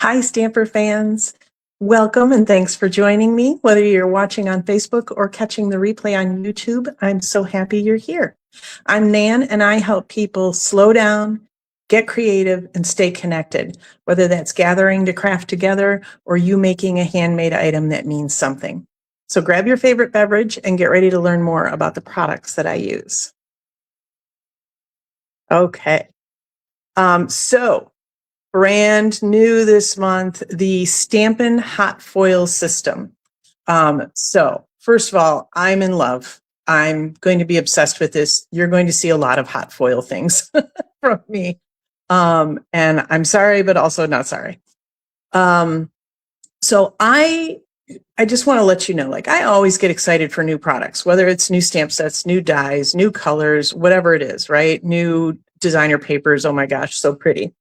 Hi, Stamper fans. Welcome and thanks for joining me. Whether you're watching on Facebook or catching the replay on YouTube, I'm so happy you're here. I'm Nan and I help people slow down, get creative, and stay connected, whether that's gathering to craft together or you making a handmade item that means something. So grab your favorite beverage and get ready to learn more about the products that I use. Okay. Brand new this month, the Stampin Hot Foil System. So first of all, I'm in love. I'm going to be obsessed with this. You're going to see a lot of hot foil things from me. And I'm sorry, but also not sorry. So I just want to let you know, like, I always get excited for new products, whether it's new stamp sets, new dies, new colors, whatever it is, right? New designer papers. Oh my gosh, so pretty.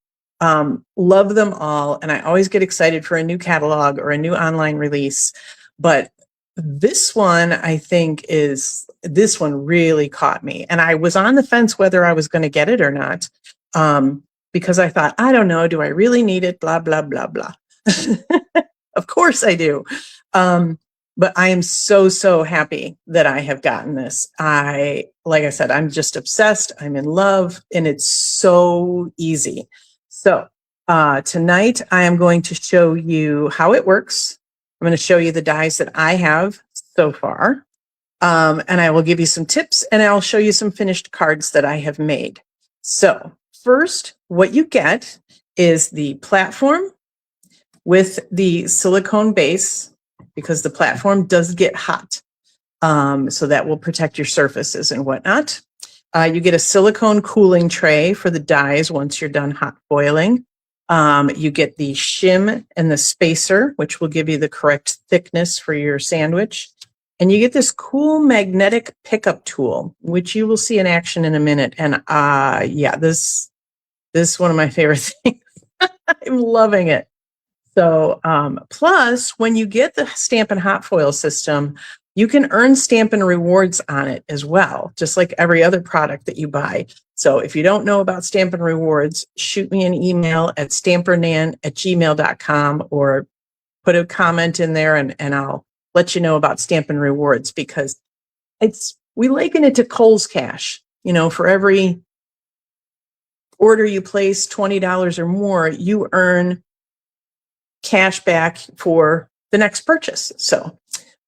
Love them all. And I always get excited for a new catalog or a new online release. But this one, I think this one really caught me. And I was on the fence whether I was going to get it or not. Because I thought, I don't know, do I really need it? Blah, blah, blah, blah. Of course I do. But I am so happy that I have gotten this. Like I said, I'm just obsessed. I'm in love and it's so easy. So tonight I am going to show you how it works. I'm going to show you the dies that I have so far. And I will give you some tips and I'll show you some finished cards that I have made. So first, what you get is the platform with the silicone base, because the platform does get hot. So that will protect your surfaces and whatnot. You get a silicone cooling tray for the dies once you're done hot foiling. You get the shim and the spacer, which will give you the correct thickness for your sandwich. And you get this cool magnetic pickup tool, which you will see in action in a minute. And yeah, this is one of my favorite things. I'm loving it. So plus, when you get the Stampin' Hot Foil System, you can earn Stampin' Rewards on it as well, just like every other product that you buy. So if you don't know about Stampin' Rewards, shoot me an email at stampernan@gmail.com or put a comment in there and I'll let you know about Stampin' Rewards, because we liken it to Kohl's Cash. You know, for every order you place, $20 or more, you earn cash back for the next purchase. So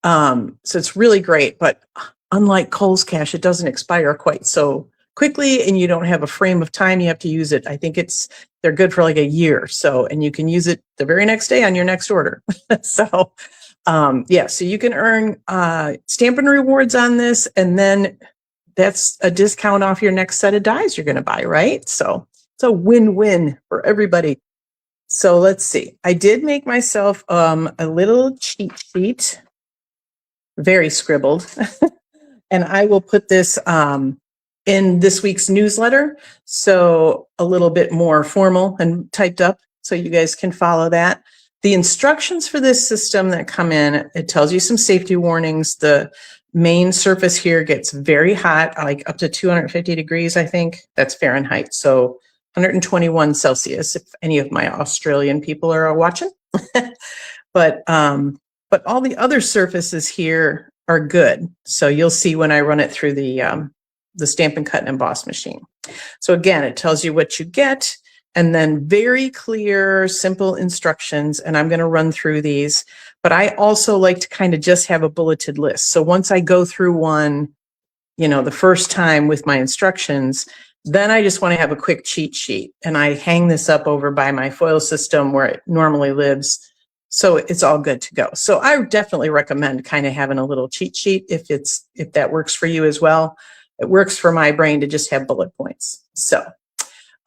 it's really great, but unlike Kohl's Cash, it doesn't expire quite so quickly and you don't have a frame of time you have to use it. I think they're good for like a year. So, and you can use it the very next day on your next order. So, yeah, so you can earn Stampin' Rewards on this, and then that's a discount off your next set of dies you're going to buy, right? So it's a win-win for everybody. So let's see. I did make myself a little cheat sheet, very scribbled, and I will put this in this week's newsletter, so a little bit more formal and typed up so you guys can follow that. The instructions for this system that come in, it tells you some safety warnings. The main surface here gets very hot, like up to 250 degrees, I think. That's Fahrenheit. So 121 Celsius, if any of my Australian people are watching. But all the other surfaces here are good. So you'll see when I run it through the Stampin' Cut and Emboss machine. So again, it tells you what you get, and then very clear, simple instructions. And I'm going to run through these, but I also like to kind of just have a bulleted list. So once I go through one, you know, the first time with my instructions, then I just want to have a quick cheat sheet, and I hang this up over by my foil system where it normally lives. So it's all good to go. So I definitely recommend kind of having a little cheat sheet if that works for you as well. It works for my brain to just have bullet points. So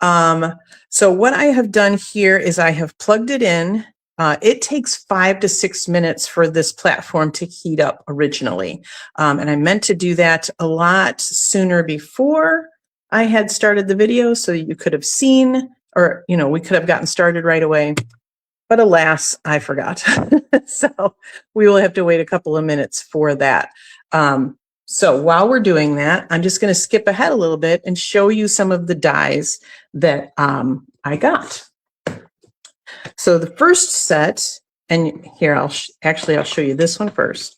what I have done here is I have plugged it in. It takes 5 to 6 minutes for this platform to heat up originally. And I meant to do that a lot sooner before I had started the video, so you could have seen, or, you know, we could have gotten started right away. But alas, I forgot. So we will have to wait a couple of minutes for that. So while we're doing that, I'm just going to skip ahead a little bit and show you some of the dies that I got. So the first set, and here I'll show you this one first.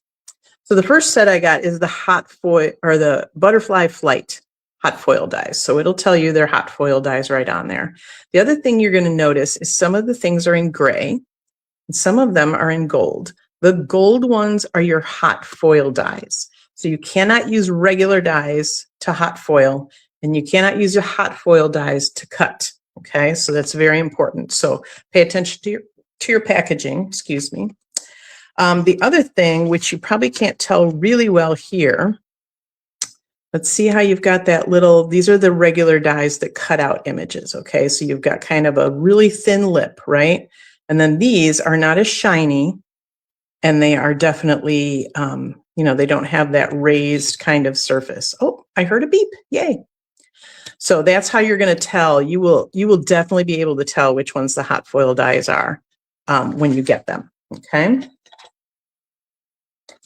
So the first set I got is the hot foil, or the Butterfly Flight hot foil dies. So it'll tell you they're hot foil dies right on there. The other thing you're going to notice is some of the things are in gray and some of them are in gold. The gold ones are your hot foil dies. So you cannot use regular dies to hot foil, and you cannot use your hot foil dies to cut. Okay, so that's very important. So pay attention to your packaging, excuse me. The other thing, which you probably can't tell really well here, let's see how you've got that little, these are the regular dies that cut out images, okay? So you've got kind of a really thin lip, right? And then these are not as shiny, and they are definitely, you know, they don't have that raised kind of surface. Oh, I heard a beep, yay. So that's how you're gonna tell. You will definitely be able to tell which ones the hot foil dies are when you get them, okay?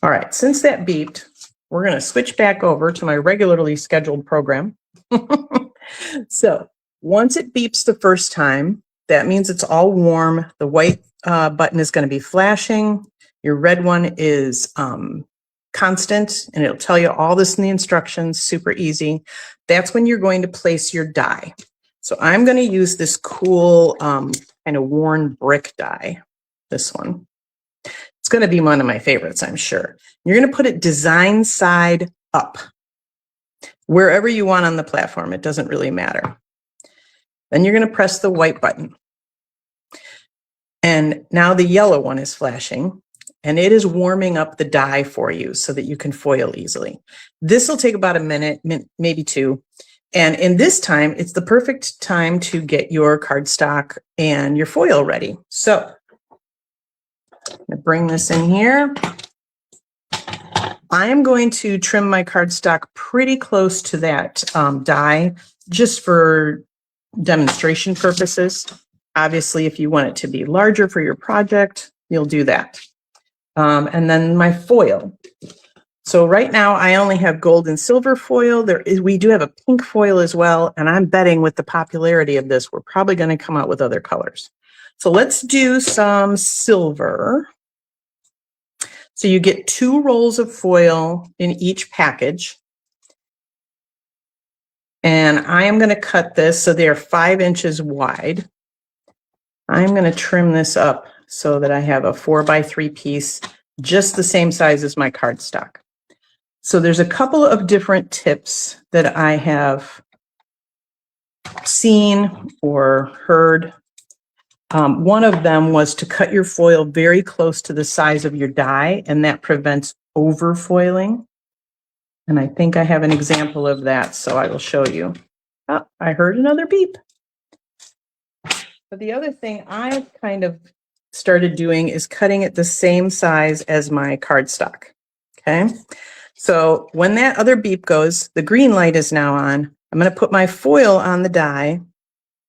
All right, since that beeped, we're going to switch back over to my regularly scheduled program. So once it beeps the first time, that means it's all warm. The white button is going to be flashing. Your red one is constant, and it'll tell you all this in the instructions, super easy. That's when you're going to place your die. So I'm going to use this cool kind of worn brick die, this one. It's going to be one of my favorites, I'm sure. You're going to put it design side up, wherever you want on the platform. It doesn't really matter. Then you're going to press the white button. And now the yellow one is flashing, and it is warming up the die for you so that you can foil easily. This will take about a minute, maybe two. And in this time, it's the perfect time to get your cardstock and your foil ready. So I'm going to bring this in here. I am going to trim my cardstock pretty close to that die, just for demonstration purposes. Obviously, if you want it to be larger for your project, you'll do that. And then my foil. So right now I only have gold and silver foil. We do have a pink foil as well, and I'm betting with the popularity of this, we're probably going to come out with other colors. So let's do some silver. So you get 2 rolls of foil in each package. And I am going to cut this so they are 5 inches wide. I'm going to trim this up so that I have a 4x3 piece, just the same size as my cardstock. So there's a couple of different tips that I have seen or heard. One of them was to cut your foil very close to the size of your die, and that prevents overfoiling. And I think I have an example of that, so I will show you. Oh, I heard another beep. But the other thing I've kind of started doing is cutting it the same size as my cardstock, okay? So when that other beep goes, the green light is now on. I'm going to put my foil on the die.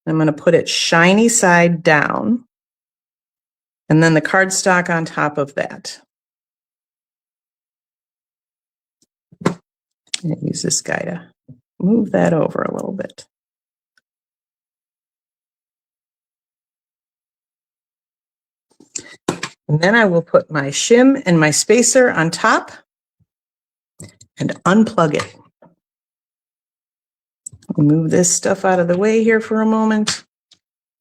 I'm going to put it shiny side down, and then the cardstock on top of that. I'm going to use this guy to move that over a little bit. And then I will put my shim and my spacer on top and unplug it. Move this stuff out of the way here for a moment.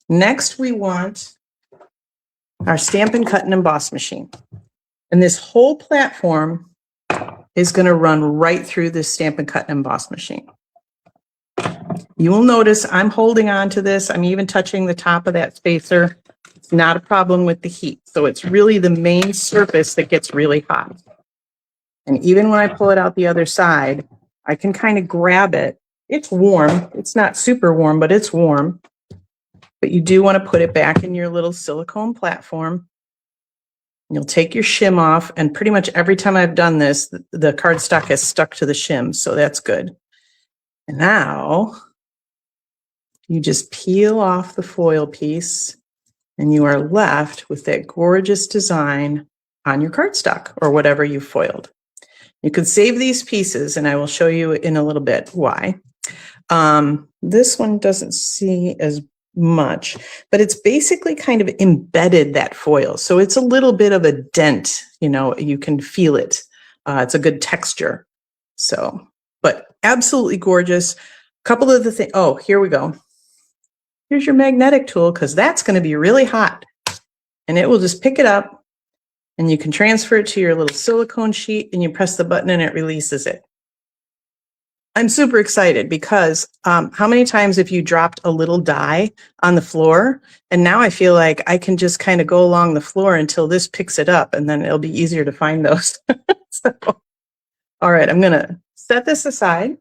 Next, we want our Stampin' Cut and Emboss machine. And this whole platform is going to run right through this Stampin' Cut and Emboss machine. You will notice I'm holding on to this. I'm even touching the top of that spacer. It's not a problem with the heat. So it's really the main surface that gets really hot. And even when I pull it out the other side, I can kind of grab it. It's warm. It's not super warm, but it's warm. But you do want to put it back in your little silicone platform. You'll take your shim off, and pretty much every time I've done this, the cardstock has stuck to the shim, so that's good. And now you just peel off the foil piece, and you are left with that gorgeous design on your cardstock or whatever you foiled. You could save these pieces, and I will show you in a little bit why. This one doesn't see as much, but it's basically kind of embedded that foil. So it's a little bit of a dent, you know, you can feel it. It's a good texture. So, but absolutely gorgeous. A couple of the things. Oh, here we go. Here's your magnetic tool, because that's going to be really hot. And it will just pick it up, and you can transfer it to your little silicone sheet, and you press the button and it releases it. I'm super excited because how many times have you dropped a little die on the floor? And now I feel like I can just kind of go along the floor until this picks it up, and then it'll be easier to find those. So, all right, I'm going to set this aside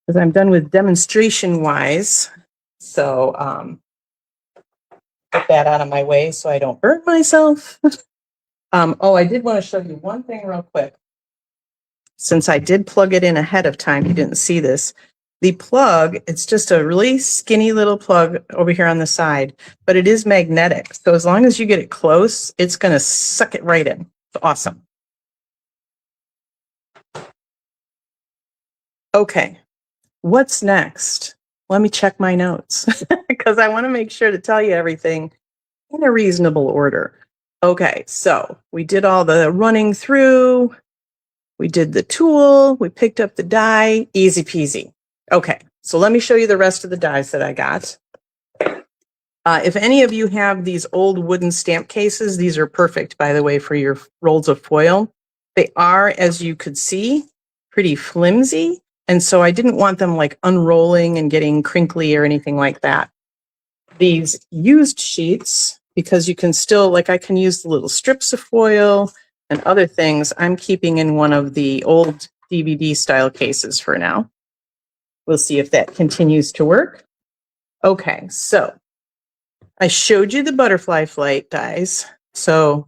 because I'm done with demonstration wise. So get that out of my way so I don't burn myself. Oh, I did want to show you one thing real quick. Since I did plug it in ahead of time, you didn't see this. The plug, it's just a really skinny little plug over here on the side, but it is magnetic. So as long as you get it close, it's going to suck it right in. It's awesome. Okay, what's next? Let me check my notes because I want to make sure to tell you everything in a reasonable order. Okay, so we did all the running through. We did the tool, we picked up the die, easy peasy. Okay, so let me show you the rest of the dies that I got. If any of you have these old wooden stamp cases, these are perfect, by the way, for your rolls of foil. They are, as you could see, pretty flimsy, and so I didn't want them like unrolling and getting crinkly or anything like that. These used sheets, because you can still, like I can use the little strips of foil and other things, I'm keeping in one of the old DVD style cases for now. We'll see if that continues to work. Okay, so I showed you the butterfly flight dies. So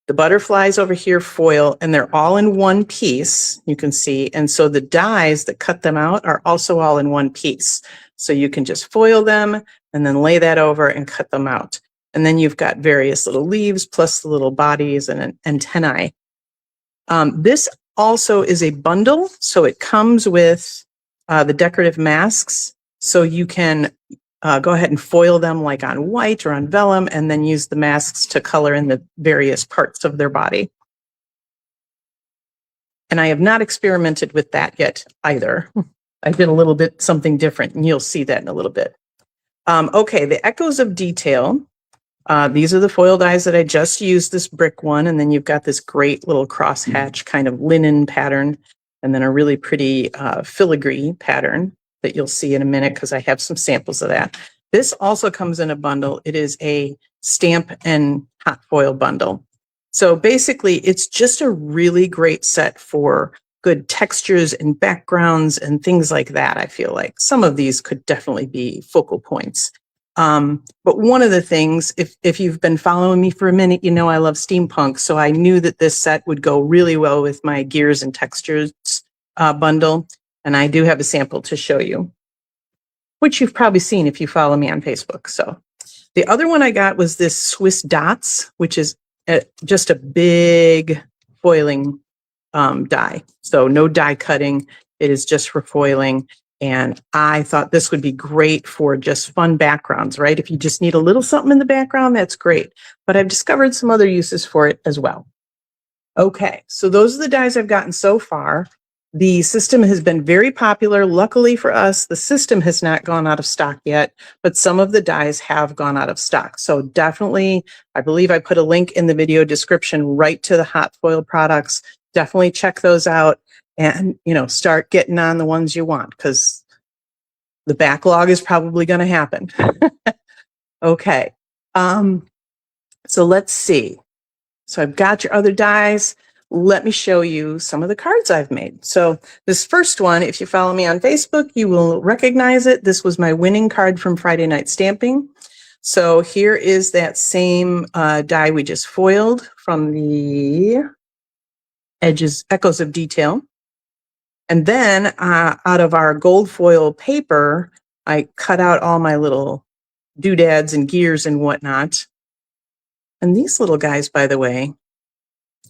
the butterflies over here foil, and they're all in one piece, you can see. And so the dies that cut them out are also all in one piece. So you can just foil them and then lay that over and cut them out. And then you've got various little leaves plus the little bodies and antennae. This also is a bundle, so it comes with the decorative masks. So you can go ahead and foil them like on white or on vellum, and then use the masks to color in the various parts of their body. And I have not experimented with that yet either. I did a little bit something different, and you'll see that in a little bit. Okay, the Echoes of Detail. These are the foil dies that I just used, this brick one, and then you've got this great little crosshatch kind of linen pattern, and then a really pretty filigree pattern that you'll see in a minute because I have some samples of that. This also comes in a bundle. It is a Stampin' Hot Foil bundle. So basically, it's just a really great set for good textures and backgrounds and things like that, I feel like. Some of these could definitely be focal points. But one of the things, if you've been following me for a minute, you know I love steampunk. So I knew that this set would go really well with my Gears and Textures bundle. And I do have a sample to show you, which you've probably seen if you follow me on Facebook. So the other one I got was this Swiss Dots, which is just a big foiling die. So no die cutting. It is just for foiling. And I thought this would be great for just fun backgrounds, right? If you just need a little something in the background, that's great. But I've discovered some other uses for it as well. Okay, so those are the dies I've gotten so far. The system has been very popular. Luckily for us, the system has not gone out of stock yet, but some of the dies have gone out of stock. So definitely, I believe I put a link in the video description right to the hot foil products. Definitely check those out. And, you know, start getting on the ones you want, because the backlog is probably going to happen. Okay. So let's see. So I've got your other dies. Let me show you some of the cards I've made. So this first one, if you follow me on Facebook, you will recognize it. This was my winning card from Friday Night Stamping. So here is that same die we just foiled from the Echoes of Detail. And then out of our gold foil paper, I cut out all my little doodads and gears and whatnot. And these little guys, by the way,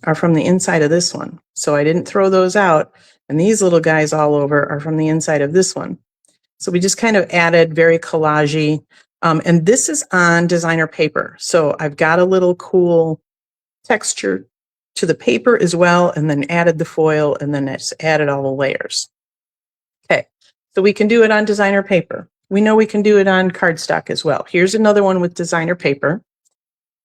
are from the inside of this one. So I didn't throw those out. And these little guys all over are from the inside of this one. So we just kind of added very collagey. And this is on designer paper. So I've got a little cool texture to the paper as well, and then added the foil, and then it's added all the layers. Okay, so we can do it on designer paper. We know we can do it on cardstock as well. Here's another one with designer paper.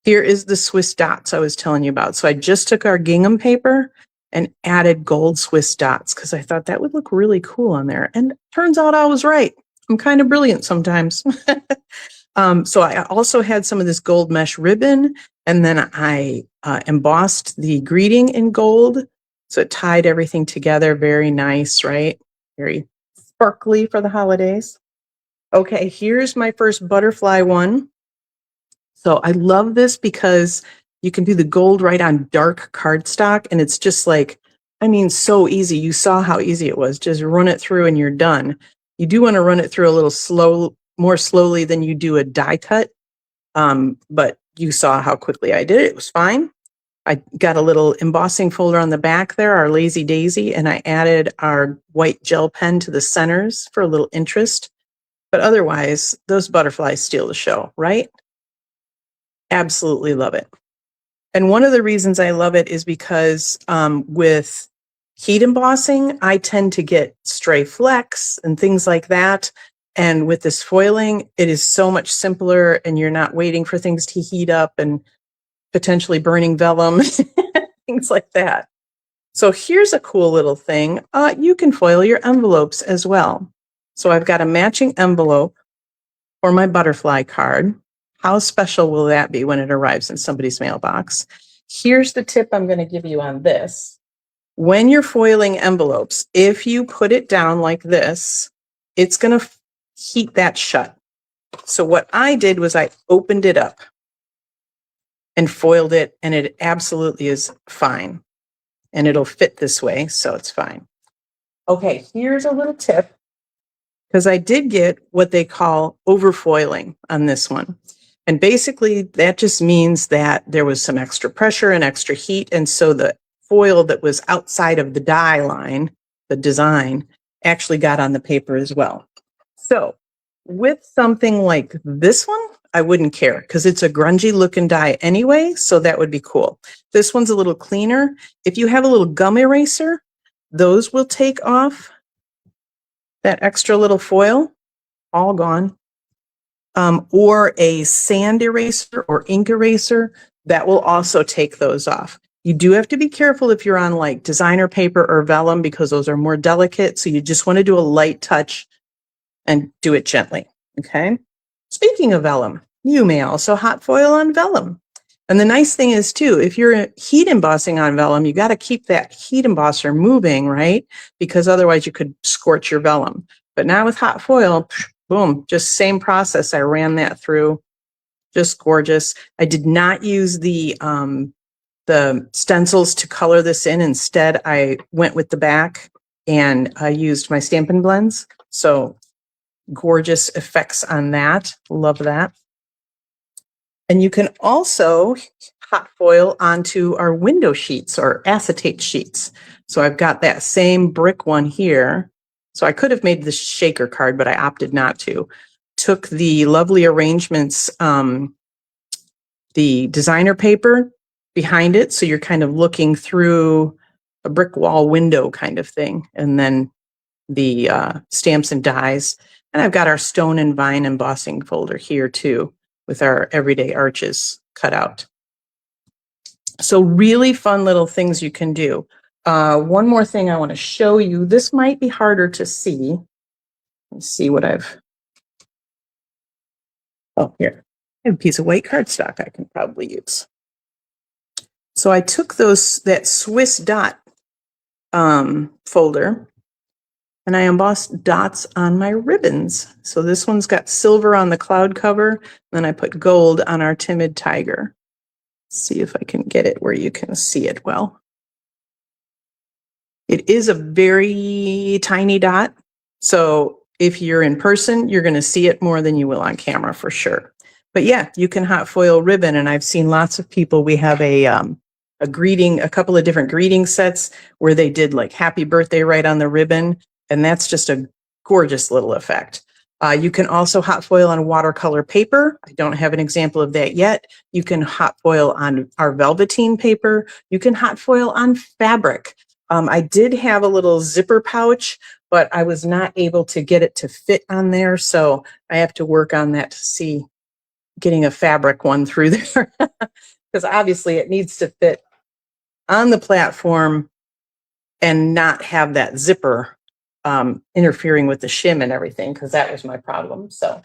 Here is the Swiss dots I was telling you about. So I just took our gingham paper and added gold Swiss dots because I thought that would look really cool on there. And turns out I was right. I'm kind of brilliant sometimes. So I also had some of this gold mesh ribbon, and then I embossed the greeting in gold. So it tied everything together. Very nice, right? Very sparkly for the holidays. Okay, here's my first butterfly one. So I love this because you can do the gold right on dark cardstock, and it's just like, I mean, so easy. You saw how easy it was. Just run it through and you're done. You do want to run it through a little more slowly than you do a die cut. But you saw how quickly I did it. It was fine. I got a little embossing folder on the back there, our Lazy Daisy, and I added our white gel pen to the centers for a little interest. But otherwise, those butterflies steal the show, right? Absolutely love it. And one of the reasons I love it is because with heat embossing, I tend to get stray flecks and things like that. And with this foiling, it is so much simpler, and you're not waiting for things to heat up and potentially burning vellum, things like that. So here's a cool little thing. You can foil your envelopes as well. So I've got a matching envelope for my butterfly card. How special will that be when it arrives in somebody's mailbox? Here's the tip I'm going to give you on this. When you're foiling envelopes, if you put it down like this, it's going to heat that shut. So what I did was I opened it up and foiled it, and it absolutely is fine. And it'll fit this way, so it's fine. Okay, here's a little tip, because I did get what they call overfoiling on this one. And basically, that just means that there was some extra pressure and extra heat, and so the foil that was outside of the die line, the design, actually got on the paper as well. So with something like this one, I wouldn't care because it's a grungy looking die anyway, so that would be cool. This one's a little cleaner. If you have a little gum eraser, those will take off that extra little foil, all gone. Or a sand eraser or ink eraser, that will also take those off. You do have to be careful if you're on like designer paper or vellum because those are more delicate, so you just want to do a light touch and do it gently, okay? Speaking of vellum, you may also hot foil on vellum. And the nice thing is too, if you're heat embossing on vellum, you got to keep that heat embosser moving, right? Because otherwise you could scorch your vellum. But now with hot foil, boom, just same process. I ran that through, just gorgeous. I did not use the stencils to color this in. Instead, I went with the back and I used my Stampin' blends. So gorgeous effects on that. Love that. And you can also hot foil onto our window sheets or acetate sheets. So I've got that same brick one here. So I could have made the shaker card, but I opted not to. Took the lovely arrangements, the designer paper behind it. So you're kind of looking through a brick wall window kind of thing. And then the stamps and dies. And I've got our stone and vine embossing folder here too, with our everyday arches cut out. So really fun little things you can do. One more thing I want to show you. This might be harder to see. Let's see what I've... Oh, here. I have a piece of white cardstock I can probably use. So I took that Swiss dot folder, and I embossed dots on my ribbons. So this one's got silver on the cloud cover, and then I put gold on our timid tiger. Let's see if I can get it where you can see it well. It is a very tiny dot. So if you're in person, you're going to see it more than you will on camera for sure. But yeah, you can hot foil ribbon. And I've seen lots of people. We have a couple of different greeting sets where they did like happy birthday right on the ribbon. And that's just a gorgeous little effect. You can also hot foil on watercolor paper. I don't have an example of that yet. You can hot foil on our velveteen paper. You can hot foil on fabric. I did have a little zipper pouch, but I was not able to get it to fit on there. So I have to work on that to see getting a fabric one through there, because obviously it needs to fit on the platform and not have that zipper interfering with the shim and everything, because that was my problem. So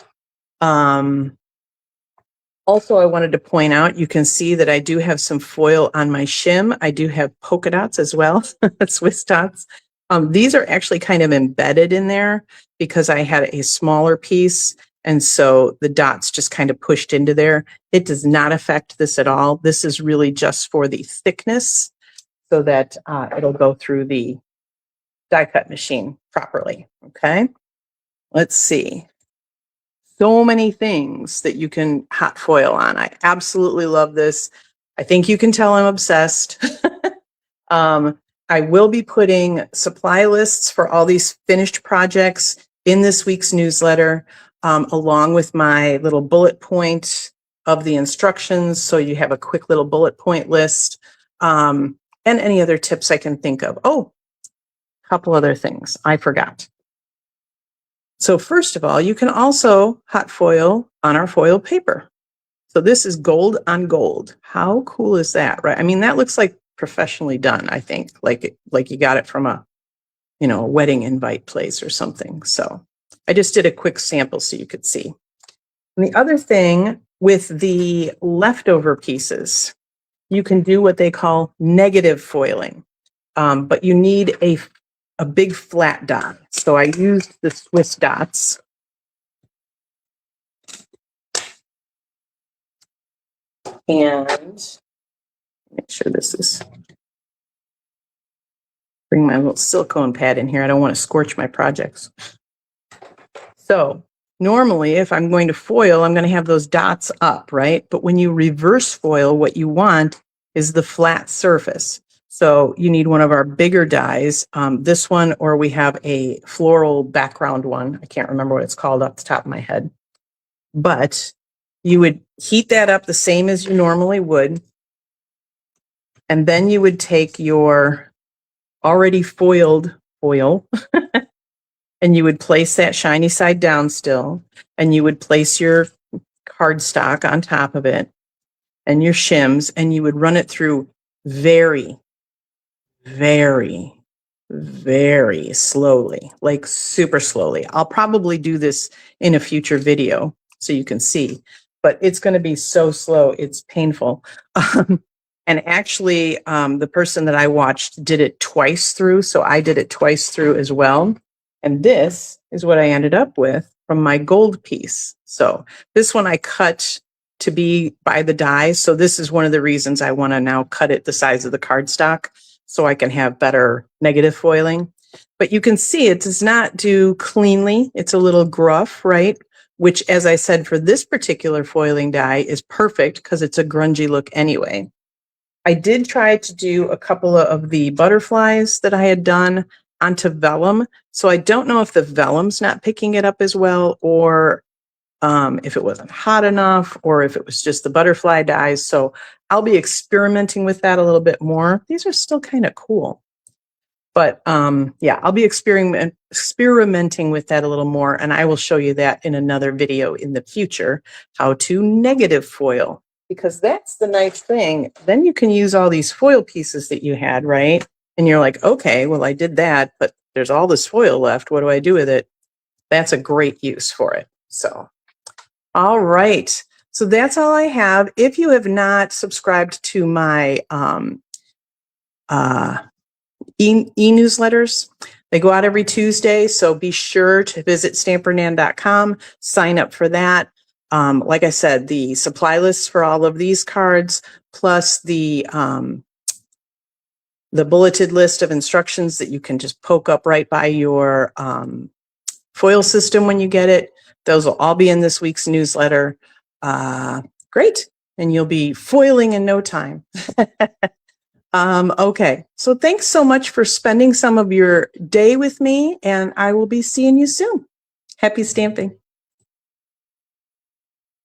also I wanted to point out, you can see that I do have some foil on my shim. I do have polka dots as well, Swiss dots. These are actually kind of embedded in there because I had a smaller piece, and so the dots just kind of pushed into there. It does not affect this at all. This is really just for the thickness so that it'll go through the die cut machine properly. Okay, let's see. So many things that you can hot foil on. I absolutely love this. I think you can tell I'm obsessed. I will be putting supply lists for all these finished projects in this week's newsletter, along with my little bullet point of the instructions. So you have a quick little bullet point list, and any other tips I can think of. Oh, a couple other things I forgot. So first of all, you can also hot foil on our foil paper. So this is gold on gold. How cool is that, right? I mean, that looks like professionally done, I think, like you got it from a, a wedding invite place or something. So I just did a quick sample so you could see. And the other thing with the leftover pieces, you can do what they call negative foiling, but you need a big flat dot. So I used the Swiss dots. And make sure this is, bring my little silicone pad in here. I don't want to scorch my projects. So normally if I'm going to foil, I'm going to have those dots up, right? But when you reverse foil, what you want is the flat surface. So you need one of our bigger dies, this one, or we have a floral background one. I can't remember what it's called off the top of my head. But you would heat that up the same as you normally would. And then you would take your already foiled foil and you would place that shiny side down still, and you would place your cardstock on top of it and your shims, and you would run it through very, very, very slowly, like super slowly. I'll probably do this in a future video so you can see, but it's going to be so slow, it's painful. And actually, the person that I watched did it twice through, so I did it twice through as well. And this is what I ended up with from my gold piece. So this one I cut to be by the die. So this is one of the reasons I want to now cut it the size of the cardstock so I can have better negative foiling. But you can see it does not do cleanly. It's a little gruff, right? Which, as I said, for this particular foiling die is perfect because it's a grungy look anyway. I did try to do a couple of the butterflies that I had done onto vellum. So I don't know if the vellum's not picking it up as well, or if it wasn't hot enough, or if it was just the butterfly dies. So I'll be experimenting with that a little bit more. These are still kind of cool. But yeah, I'll be experimenting with that a little more, and I will show you that in another video in the future, how to negative foil, because that's the nice thing. Then you can use all these foil pieces that you had, right? And you're like, okay, well, I did that, but there's all this foil left. What do I do with it? That's a great use for it. So, all right. So that's all I have. If you have not subscribed to my e-newsletters, they go out every Tuesday. So be sure to visit stampinnan.com, sign up for that. Like I said, the supply lists for all of these cards, plus the bulleted list of instructions that you can just poke up right by your foil system when you get it. Those will all be in this week's newsletter. Great. And you'll be foiling in no time. Okay. So thanks so much for spending some of your day with me, and I will be seeing you soon. Happy stamping.